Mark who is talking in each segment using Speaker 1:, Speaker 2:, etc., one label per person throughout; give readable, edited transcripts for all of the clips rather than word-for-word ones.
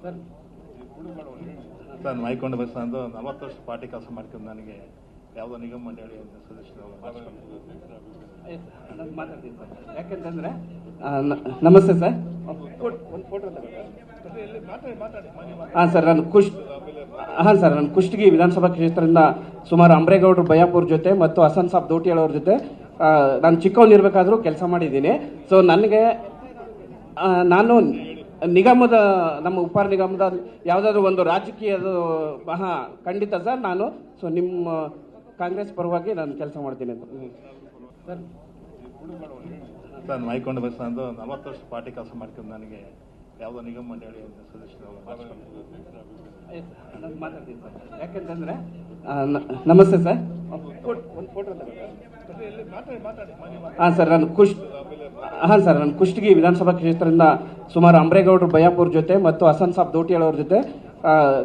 Speaker 1: Sir sir ಮೈಕೊಂಡು bus ಅಂದು 40 ವರ್ಷ party ಕೆಲಸ ಮಾಡ್ಕೊಂಡು ನನಗೆ ಯಾವುದೋ ನಿಗಮ ಮಂಡಳಿ ಸದಸ್ಯರು
Speaker 2: ಮಾತಾಡ್ತೀನಿ ಸರ್. ಯಾಕೆಂತಂದ್ರೆ ನಮಸ್ತೆ ಸರ್. ಒಂದು ಫೋಟೋ ಹಾಂ ಸರ್, ನಾನು ಕುಷ್ಟಗಿ ವಿಧಾನಸಭಾ ಕ್ಷೇತ್ರದಿಂದ ಸುಮಾರು ಅಮ್ರೇಗೌಡರು ಬಯಾಪುರ್ ಜೊತೆ ಮತ್ತು ಹಸನ್ ಸಾಬ್ ದೋಟಿಯಾಳ್ ಅವ್ರ ಜೊತೆ ನಾನು ಚಿಕ್ಕವನಿರ್ಬೇಕಾದ್ರೂ ಕೆಲಸ ಮಾಡಿದ್ದೀನಿ. ಸೊ ನನಗೆ ನಾನು ನಿಗಮದ ನಮ್ಮ ಉಪಾರ ನಿಗಮದ ಯಾವುದಾದ್ರೂ ಒಂದು ರಾಜಕೀಯದ ಖಂಡಿತ ಸರ್. ನಾನು ಸೊ ನಿಮ್ಮ ಕಾಂಗ್ರೆಸ್ ಪರವಾಗಿ ನಾನು ಕೆಲಸ ಮಾಡ್ತೀನಿ ಅಂತ
Speaker 1: ಸರ್. ಸರ್ ಮೈಕೊಂಡು ಬಸ್ ಅಂದು 40 ವರ್ಷ ಪಾರ್ಟಿ ಕೆಲಸ ಮಾಡ್ಕೊಂಡು ನನಗೆ ಯಾವುದೋ ನಿಗಮ ಮಂಡಳಿ ಸದಸ್ಯರು
Speaker 2: ಮಾತಾಡ್ತೀನಿ ಸರ್. ಯಾಕೆಂತಂದ್ರೆ ನಮಸ್ತೆ ಸರ್. ಒಂದು ಫೋಟೋ ಹಾಂ ಸರ್, ನಾನು ಕುಷ್ಟಗಿ ವಿಧಾನಸಭಾ ಕ್ಷೇತ್ರದಿಂದ ಸುಮಾರು ಅಮ್ರೇಗೌಡರು ಬಯಾಪುರ್ ಜೊತೆ ಮತ್ತು ಹಸನ್ ಸಾಬ್ ದೋಟಿಯಾಳ್ ಅವ್ರ ಜೊತೆ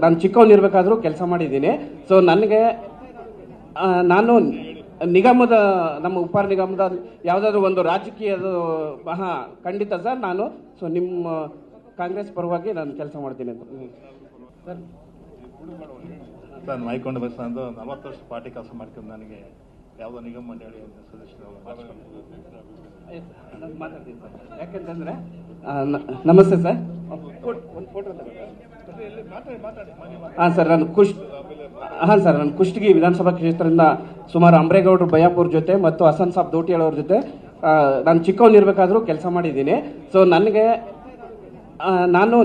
Speaker 2: ನಾನು ಚಿಕ್ಕವನಿರ್ಬೇಕಾದ್ರೂ ಕೆಲಸ ಮಾಡಿದ್ದೀನಿ. ಸೊ ನನಗೆ ನಾನು ನಿಗಮದ ನಮ್ಮ ಉಪಾರ ನಿಗಮದ ಯಾವುದಾದ್ರೂ ಒಂದು ರಾಜಕೀಯದ ಖಂಡಿತ ಸರ್. ನಾನು ಸೊ ನಿಮ್ಮ ಕಾಂಗ್ರೆಸ್ ಪರವಾಗಿ ನಾನು ಕೆಲಸ ಮಾಡ್ತೀನಿ ಅಂತ
Speaker 1: ಸರ್. ಸರ್ ಮೈಕೊಂಡು ಬಸ್ ಅಂದು 40 ವರ್ಷ ಪಾರ್ಟಿ ಕೆಲಸ ಮಾಡ್ಕೊಂಡು ನನಗೆ ಯಾವುದೋ ನಿಗಮ ಮಂಡಳಿ ಸದಸ್ಯರು
Speaker 2: ಮಾತಾಡ್ತೀನಿ ಸರ್. ಯಾಕೆಂತಂದ್ರೆ ನಮಸ್ತೆ ಸರ್. ಒಂದು ಫೋಟೋ ಹಾಂ ಸರ್, ನಾನು ಕುಷ್ಟಗಿ ವಿಧಾನಸಭಾ ಕ್ಷೇತ್ರದಿಂದ ಸುಮಾರು ಅಮ್ರೇಗೌಡರು ಬಯಾಪುರ್ ಜೊತೆ ಮತ್ತು ಹಸನ್ ಸಾಬ್ ದೋಟಿಯಾಳ್ ಅವ್ರ ಜೊತೆ ನಾನು ಚಿಕ್ಕವನಿರ್ಬೇಕಾದ್ರೂ ಕೆಲಸ ಮಾಡಿದ್ದೀನಿ. ಸೊ ನನಗೆ ನಾನು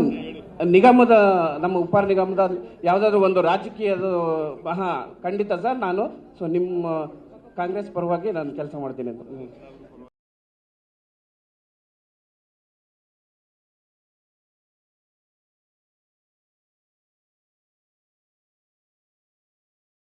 Speaker 2: ನಿಗಮದ ನಮ್ಮ ಉಪಾರ ನಿಗಮದ ಯಾವುದಾದ್ರೂ ಒಂದು ರಾಜಕೀಯದ ಖಂಡಿತ ಸರ್. ನಾನು ಸೊ ನಿಮ್ಮ ಕಾಂಗ್ರೆಸ್ ಪರವಾಗಿ ನಾನು ಕೆಲಸ ಮಾಡ್ತೀನಿ ಅಂತ